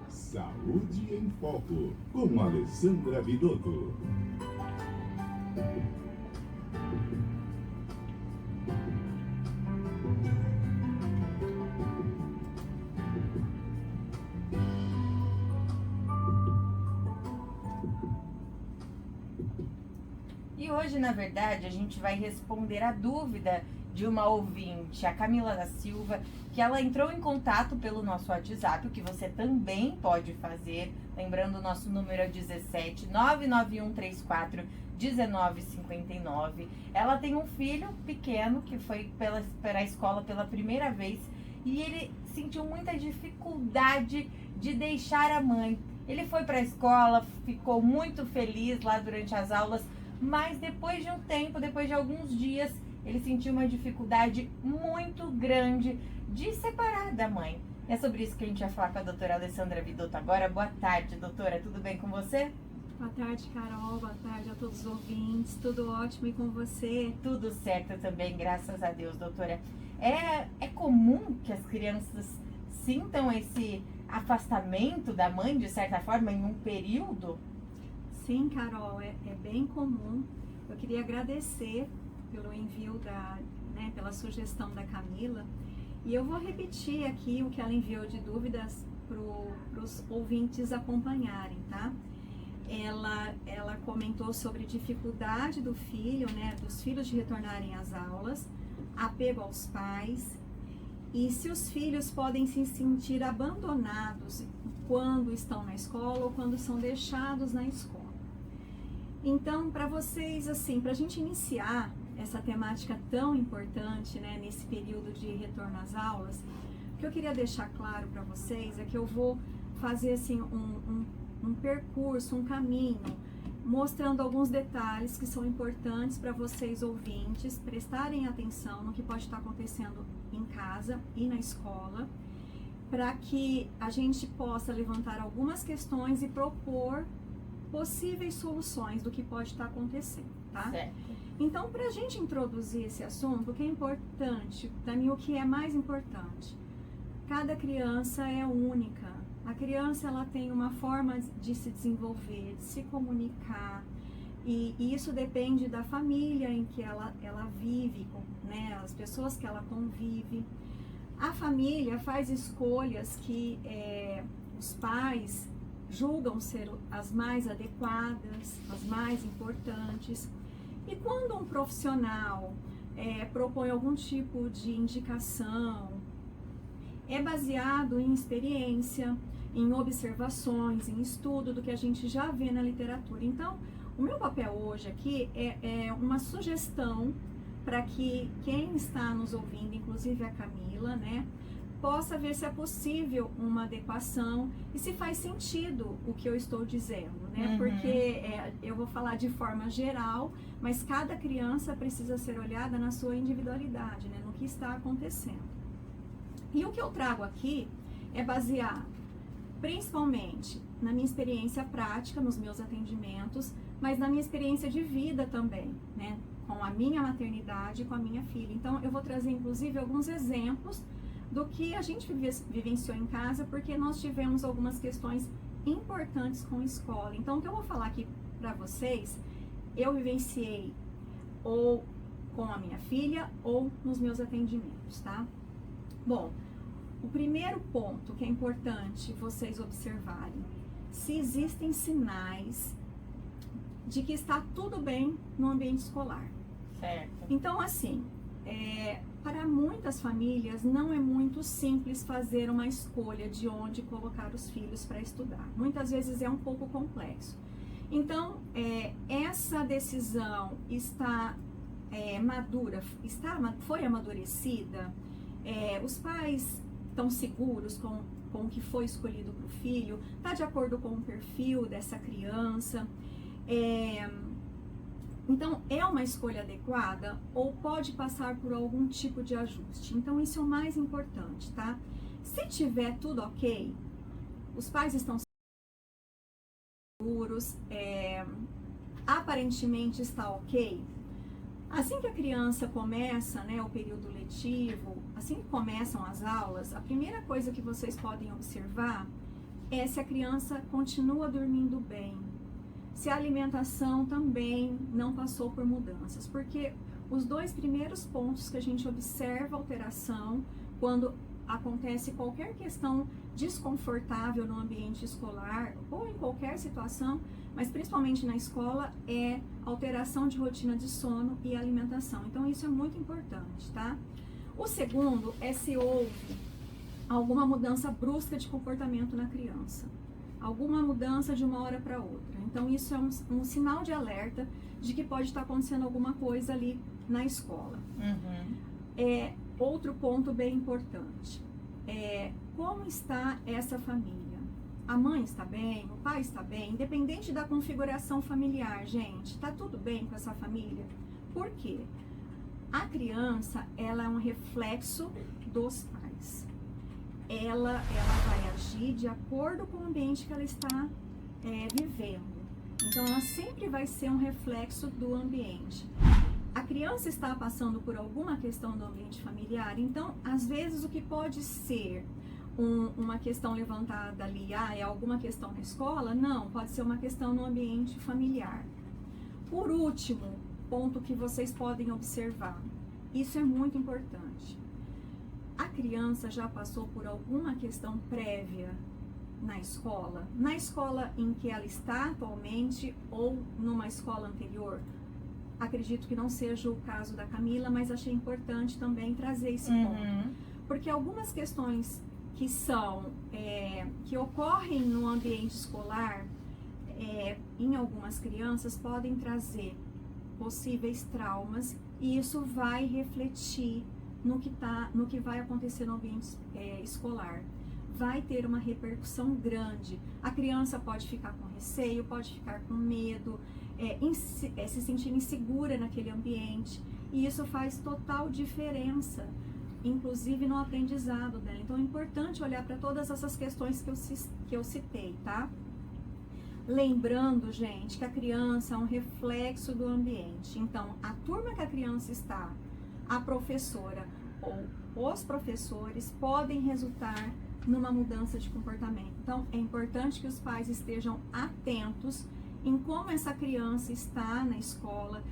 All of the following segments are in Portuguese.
Saúde em Foco, com Alessandra Vidotto. E hoje, na verdade, a gente vai responder a dúvida de uma ouvinte, a Camila da Silva, que ela entrou em contato pelo nosso WhatsApp, o que você também pode fazer. Lembrando, o nosso número é 17 99134 1959. Ela tem um filho pequeno que foi para a escola pela primeira vez e ele sentiu muita dificuldade de deixar a mãe. Ele foi para a escola, ficou muito feliz lá durante as aulas, mas depois de um tempo, depois de alguns dias, ele sentiu uma dificuldade muito grande de separar da mãe. É sobre isso que a gente vai falar com a doutora Alessandra Vidotto agora. Boa tarde, doutora. Tudo bem com você? Boa tarde, Carol. Boa tarde a todos os ouvintes. Tudo ótimo e com você? Tudo certo também, graças a Deus, doutora. É comum que as crianças sintam esse afastamento da mãe, de certa forma, em um período? Sim, Carol, é bem comum. Eu queria agradecer pelo envio pela sugestão da Camila. E eu vou repetir aqui o que ela enviou de dúvidas para os ouvintes acompanharem, tá? Ela comentou sobre dificuldade do filho, dos filhos de retornarem às aulas, apego aos pais, e se os filhos podem se sentir abandonados quando estão na escola ou quando são deixados na escola. Então, para vocês, assim, para a gente iniciar essa temática tão importante, nesse período de retorno às aulas, o que eu queria deixar claro para vocês é que eu vou fazer, assim, um percurso, um caminho, mostrando alguns detalhes que são importantes para vocês, ouvintes, prestarem atenção no que pode estar acontecendo em casa e na escola, para que a gente possa levantar algumas questões e propor possíveis soluções do que pode estar acontecendo, tá? Certo. Então, para a gente introduzir esse assunto, o que é importante, para mim, o que é mais importante, cada criança é única. A criança, ela tem uma forma de se desenvolver, de se comunicar, e isso depende da família em que ela vive, as pessoas que ela convive. A família faz escolhas que os pais julgam ser as mais adequadas, as mais importantes. E quando um profissional propõe algum tipo de indicação, é baseado em experiência, em observações, em estudo do que a gente já vê na literatura. Então, o meu papel hoje aqui é uma sugestão para que quem está nos ouvindo, inclusive a Camila, possa ver se é possível uma adequação e se faz sentido o que eu estou dizendo, Porque eu vou falar de forma geral, mas cada criança precisa ser olhada na sua individualidade, no que está acontecendo. E o que eu trago aqui é baseado principalmente na minha experiência prática, nos meus atendimentos, mas na minha experiência de vida também, com a minha maternidade e com a minha filha. Então, eu vou trazer, inclusive, alguns exemplos do que a gente vivenciou em casa, porque nós tivemos algumas questões importantes com a escola. Então, o que eu vou falar aqui para vocês, eu vivenciei ou com a minha filha ou nos meus atendimentos, tá? Bom, o primeiro ponto que é importante vocês observarem, se existem sinais de que está tudo bem no ambiente escolar. Certo. Então, assim, para muitas famílias não é muito simples fazer uma escolha de onde colocar os filhos para estudar. Muitas vezes é um pouco complexo. Então, essa decisão está madura, foi amadurecida, os pais estão seguros com o que foi escolhido para o filho, está de acordo com o perfil dessa criança. Então, é uma escolha adequada ou pode passar por algum tipo de ajuste? Então, isso é o mais importante, tá? Se tiver tudo ok, os pais estão seguros, aparentemente está ok, Assim que a criança começa, né, o período letivo, assim que começam as aulas, a primeira coisa que vocês podem observar é se a criança continua dormindo bem, se a alimentação também não passou por mudanças, porque os dois primeiros pontos que a gente observa alteração quando acontece qualquer questão desconfortável no ambiente escolar ou em qualquer situação, mas principalmente na escola, é alteração de rotina de sono e alimentação. Então isso é muito importante, tá? O segundo é se houve alguma mudança brusca de comportamento na criança, alguma mudança de uma hora para outra. Então isso é um sinal de alerta de que pode estar acontecendo alguma coisa ali na escola. Outro ponto bem importante é como está essa família. A mãe está bem, o pai está bem, independente da configuração familiar, gente, tá tudo bem com essa família? Por quê? A criança, ela é um reflexo dos pais. Ela vai agir de acordo com o ambiente que ela está vivendo. Então, ela sempre vai ser um reflexo do ambiente. A criança está passando por alguma questão do ambiente familiar, então, às vezes, o que pode ser uma questão levantada ali, é alguma questão na escola? Não, pode ser uma questão no ambiente familiar. Por último, ponto que vocês podem observar, isso é muito importante. A criança já passou por alguma questão prévia na escola em que ela está atualmente ou numa escola anterior? Acredito que não seja o caso da Camila, mas achei importante também trazer esse ponto. Porque algumas questões que ocorrem no ambiente escolar, em algumas crianças, podem trazer possíveis traumas, e isso vai refletir no que vai acontecer no ambiente escolar. Vai ter uma repercussão grande. A criança pode ficar com receio, pode ficar com medo, se sentir insegura naquele ambiente, e isso faz total diferença, inclusive no aprendizado dela. Então é importante olhar para todas essas questões que eu citei, tá? Lembrando, gente, que a criança é um reflexo do ambiente. Então, a turma que a criança está, a professora ou os professores podem resultar numa mudança de comportamento. Então, é importante que os pais estejam atentos em como essa criança está na escola,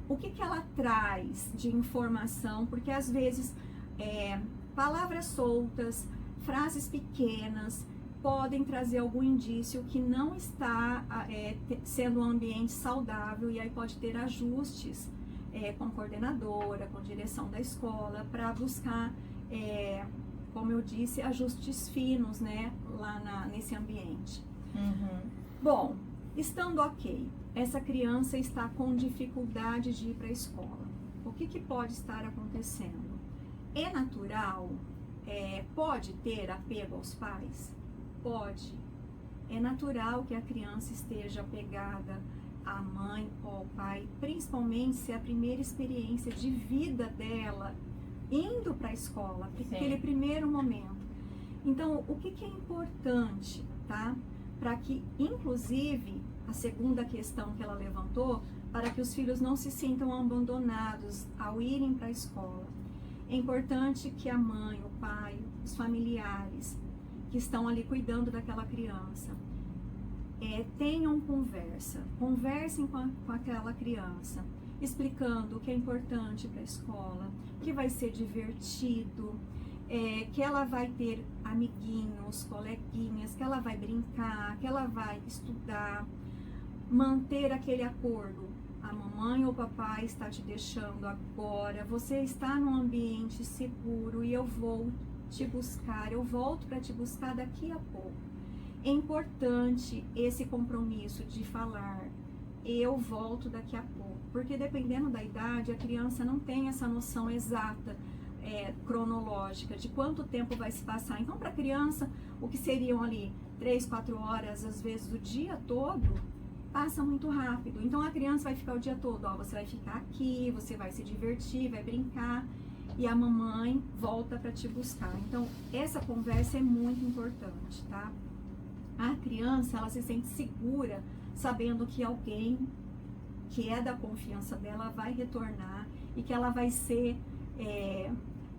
o que ela traz de informação, porque às vezes palavras soltas, frases pequenas, podem trazer algum indício que não está sendo um ambiente saudável, e aí pode ter ajustes com coordenadora, com direção da escola, para buscar, como eu disse, ajustes finos, né, lá nesse ambiente. Bom, estando ok, essa criança está com dificuldade de ir para a escola. O que pode estar acontecendo? É natural? Pode ter apego aos pais? Pode. É natural que a criança esteja apegada à mãe ou ao pai, principalmente se é a primeira experiência de vida dela indo para a escola, aquele primeiro momento. Então, o que é importante, tá? Para que, inclusive, a segunda questão que ela levantou, para que os filhos não se sintam abandonados ao irem para a escola. É importante que a mãe, o pai, os familiares que estão ali cuidando daquela criança, tenham conversem com aquela criança, explicando o que é importante para a escola, que vai ser divertido, que ela vai ter amiguinhos, coleguinhas, que ela vai brincar, que ela vai estudar, manter aquele acordo. A mamãe ou o papai está te deixando agora, você está num ambiente seguro e eu vou te buscar, eu volto para te buscar daqui a pouco. É importante esse compromisso de falar, eu volto daqui a pouco, porque dependendo da idade, a criança não tem essa noção exata, cronológica, de quanto tempo vai se passar. Então, para a criança, o que seriam ali 3, 4 horas, às vezes o dia todo, passa muito rápido. Então, a criança vai ficar o dia todo, você vai ficar aqui, você vai se divertir, vai brincar, e a mamãe volta para te buscar. Então, essa conversa é muito importante, tá? A criança, ela se sente segura, sabendo que alguém que é da confiança dela vai retornar e que ela vai ser,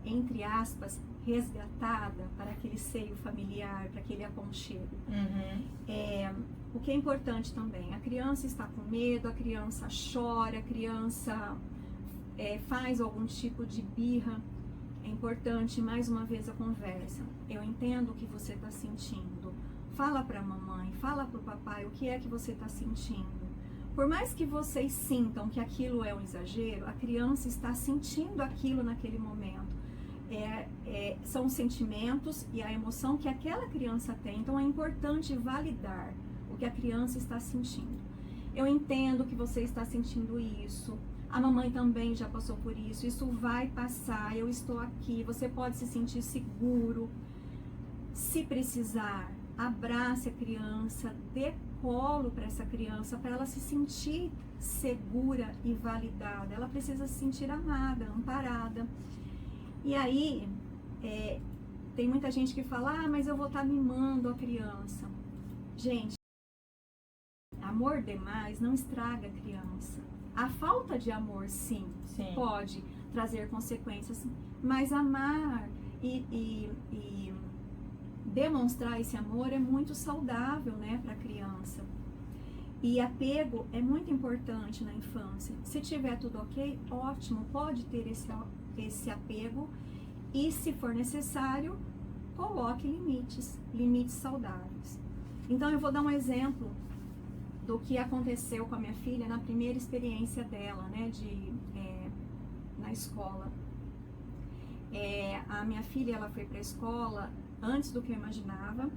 entre aspas, resgatada para aquele seio familiar, para aquele aconchego. O que é importante também, a criança está com medo, a criança chora, a criança faz algum tipo de birra. É importante, mais uma vez, a conversa. Eu entendo o que você está sentindo. Fala para a mamãe, fala para o papai o que é que você está sentindo. Por mais que vocês sintam que aquilo é um exagero, a criança está sentindo aquilo naquele momento. São os sentimentos e a emoção que aquela criança tem. Então é importante validar o que a criança está sentindo. Eu entendo que você está sentindo isso. A mamãe também já passou por isso. Isso vai passar. Eu estou aqui. Você pode se sentir seguro. Se precisar, abrace a criança, dê colo para essa criança, para ela se sentir segura e validada. Ela precisa se sentir amada, amparada. E aí, tem muita gente que fala, mas eu vou estar mimando a criança. Gente, amor demais não estraga a criança. A falta de amor, sim, pode trazer consequências, mas amar e demonstrar esse amor é muito saudável, né, para a criança. E apego é muito importante na infância. Se tiver tudo ok, ótimo, pode ter esse apego e, se for necessário, coloque limites saudáveis. Então, eu vou dar um exemplo do que aconteceu com a minha filha na primeira experiência dela, né, na escola. A minha filha, ela foi para a escola antes do que eu imaginava.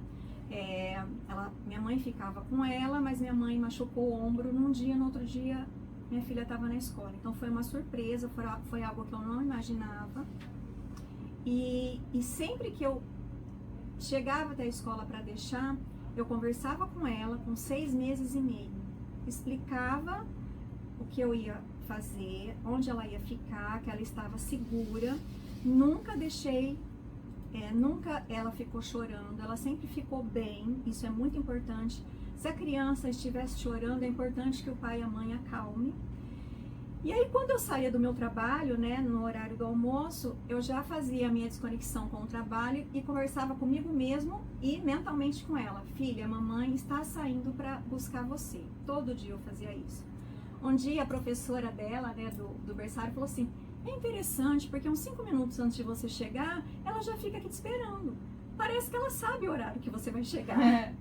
Minha mãe ficava com ela, mas minha mãe machucou o ombro num dia, no outro dia minha filha estava na escola. Então foi uma surpresa, foi algo que eu não imaginava. E sempre que eu chegava até a escola para deixar, eu conversava com ela com 6 meses e meio, explicava o que eu ia fazer, onde ela ia ficar, que ela estava segura. Nunca deixei, nunca ela ficou chorando, ela sempre ficou bem, isso é muito importante. Se a criança estivesse chorando, é importante que o pai e a mãe acalme. E aí, quando eu saía do meu trabalho, né, no horário do almoço, eu já fazia a minha desconexão com o trabalho e conversava comigo mesmo e mentalmente com ela. Filha, a mamãe está saindo para buscar você. Todo dia eu fazia isso. Um dia a professora dela, né, do berçário, falou assim, é interessante porque uns 5 minutos antes de você chegar, ela já fica aqui te esperando. Parece que ela sabe o horário que você vai chegar.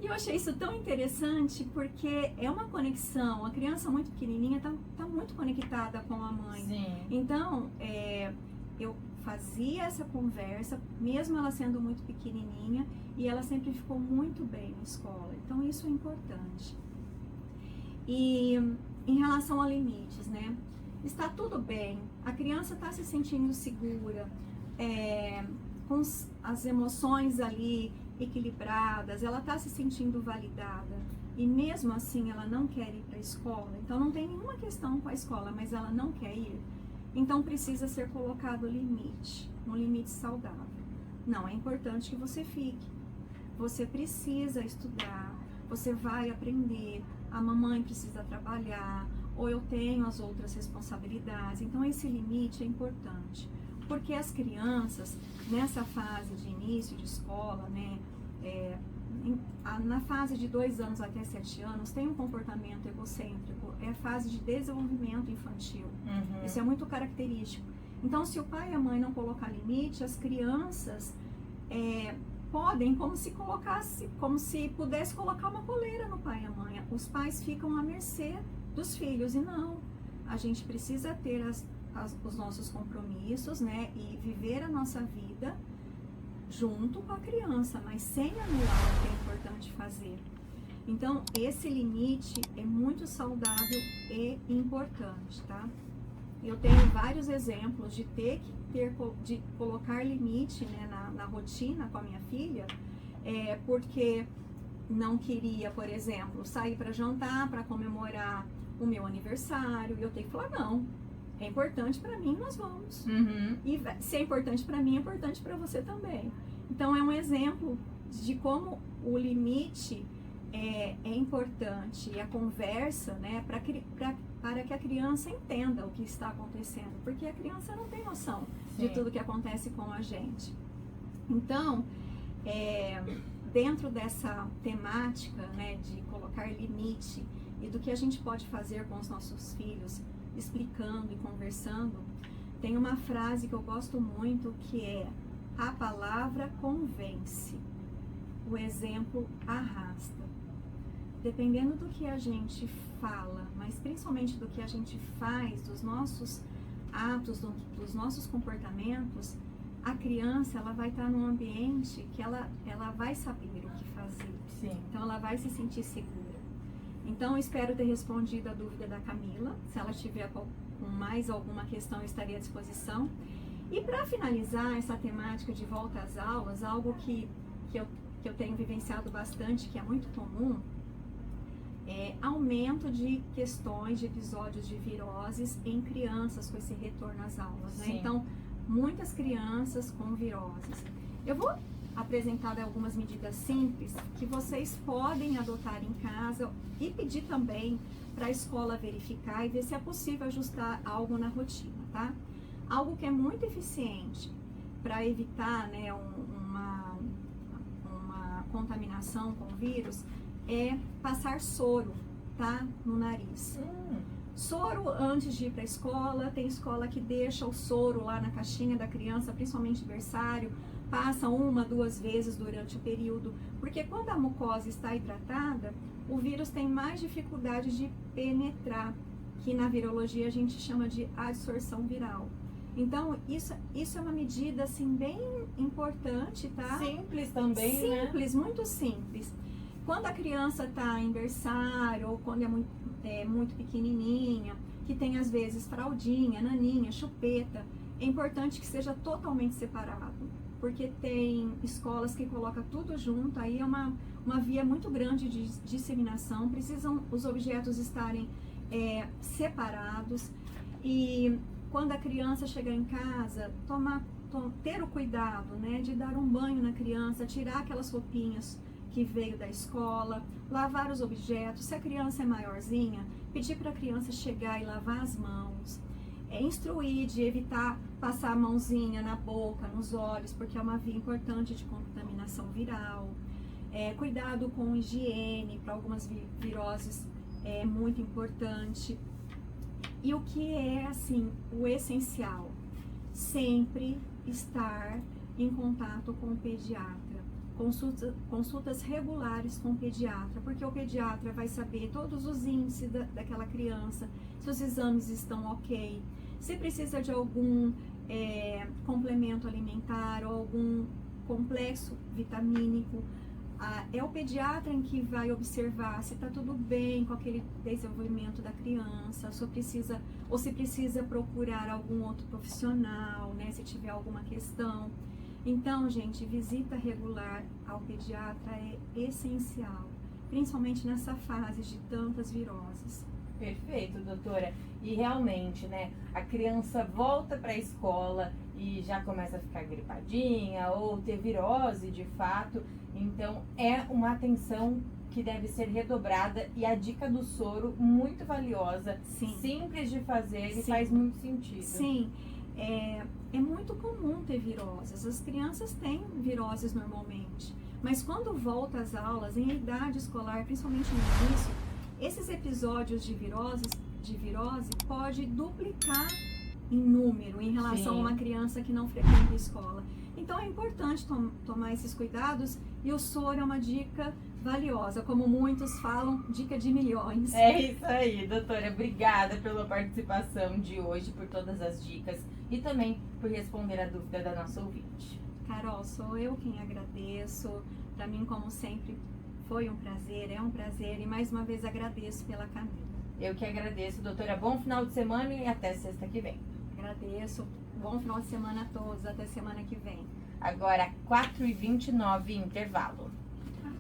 E eu achei isso tão interessante porque é uma conexão. A criança muito pequenininha tá muito conectada com a mãe. Sim. Então, eu fazia essa conversa, mesmo ela sendo muito pequenininha, e ela sempre ficou muito bem na escola. Então, isso é importante. E em relação a limites, né? Está tudo bem, a criança está se sentindo segura, com as emoções ali equilibradas, ela está se sentindo validada e mesmo assim ela não quer ir para a escola. Então não tem nenhuma questão com a escola, mas ela não quer ir. Então precisa ser colocado limite, um limite saudável. Não, é importante que você fique. Você precisa estudar, você vai aprender, a mamãe precisa trabalhar, ou eu tenho as outras responsabilidades. Então esse limite é importante. Porque as crianças, nessa fase de início de escola, né, na fase de 2 anos até 7 anos, tem um comportamento egocêntrico, é a fase de desenvolvimento infantil. Isso é muito característico. Então, se o pai e a mãe não colocar limite, as crianças podem, como se pudesse colocar uma coleira no pai e a mãe. Os pais ficam à mercê dos filhos, e não. A gente precisa ter os nossos compromissos, né, e viver a nossa vida junto com a criança, mas sem anular o que é importante fazer. Então, esse limite é muito saudável e importante, tá? Eu tenho vários exemplos de de colocar limite, né, na rotina com a minha filha, porque não queria, por exemplo, sair para jantar, para comemorar o meu aniversário, e eu tenho que falar, não, é importante para mim, nós vamos. E se é importante para mim, é importante para você também. Então, é um exemplo de como o limite é importante a conversa, né, para que a criança entenda o que está acontecendo, porque a criança não tem noção de Sim. tudo que acontece com a gente. Então, dentro dessa temática, né, de colocar limite e do que a gente pode fazer com os nossos filhos, explicando e conversando, tem uma frase que eu gosto muito, que é: a palavra convence, o exemplo arrasta. Dependendo do que a gente fala, mas principalmente do que a gente faz, dos nossos atos, dos nossos comportamentos, a criança, ela vai estar num ambiente que ela vai saber o que fazer. Sim. Então ela vai se sentir segura. Então eu espero ter respondido a dúvida da Camila. Se ela tiver com mais alguma questão, eu estaria à disposição. E para finalizar essa temática de volta às aulas, algo que eu tenho vivenciado bastante, que é muito comum, é aumento de questões, de episódios de viroses em crianças com esse retorno às aulas, né? Sim. Então, muitas crianças com viroses. Eu vou apresentar algumas medidas simples que vocês podem adotar em casa e pedir também para a escola verificar e ver se é possível ajustar algo na rotina, tá? Algo que é muito eficiente para evitar, né, uma contaminação com vírus é passar soro, tá, no nariz. Soro antes de ir para a escola. Tem escola que deixa o soro lá na caixinha da criança, principalmente berçário, passa 1, 2 vezes durante o período, porque quando a mucosa está hidratada, o vírus tem mais dificuldade de penetrar, que na virologia a gente chama de adsorção viral. Então, isso é uma medida, assim, bem importante, tá? Simples também, né? Simples, muito simples. Quando a criança está em berçário, ou quando é muito pequenininha, que tem às vezes fraldinha, naninha, chupeta, é importante que seja totalmente separado, porque tem escolas que colocam tudo junto, aí é uma via muito grande de disseminação, precisam os objetos estarem separados. E quando a criança chegar em casa, ter o cuidado, né, de dar um banho na criança, tirar aquelas roupinhas que veio da escola, lavar os objetos. Se a criança é maiorzinha, pedir para a criança chegar e lavar as mãos, instruir de evitar passar a mãozinha na boca, nos olhos, porque é uma via importante de contaminação viral. Cuidado com higiene, para algumas viroses é muito importante. E o que é, assim, o essencial? Sempre estar em contato com o pediatra. Consultas regulares com o pediatra, porque o pediatra vai saber todos os índices daquela criança, se os exames estão ok, se precisa de algum complemento alimentar ou algum complexo vitamínico. É o pediatra em que vai observar se está tudo bem com aquele desenvolvimento da criança, ou se precisa procurar algum outro profissional, né, se tiver alguma questão. Então, gente, visita regular ao pediatra é essencial, principalmente nessa fase de tantas viroses. Perfeito, doutora. E realmente, né, a criança volta para a escola e já começa a ficar gripadinha ou ter virose de fato. Então, é uma atenção que deve ser redobrada, e a dica do soro, muito valiosa. Sim. Simples de fazer e Sim. faz muito sentido. Sim, é muito comum ter viroses. As crianças têm viroses normalmente, mas quando volta às aulas, em idade escolar, principalmente no início, esses episódios de virose pode duplicar em número em relação Sim. a uma criança que não frequenta a escola. Então é importante tomar esses cuidados, e o soro é uma dica valiosa, como muitos falam, dica de milhões. É isso aí, doutora. Obrigada pela participação de hoje, por todas as dicas e também por responder a dúvida da nossa ouvinte. Carol, sou eu quem agradeço. Para mim, como sempre, foi um prazer, é um prazer, e mais uma vez agradeço pela Camila. Eu que agradeço, doutora. Bom final de semana e até sexta que vem. Agradeço. Bom final de semana a todos. Até semana que vem. Agora, 4h29, intervalo.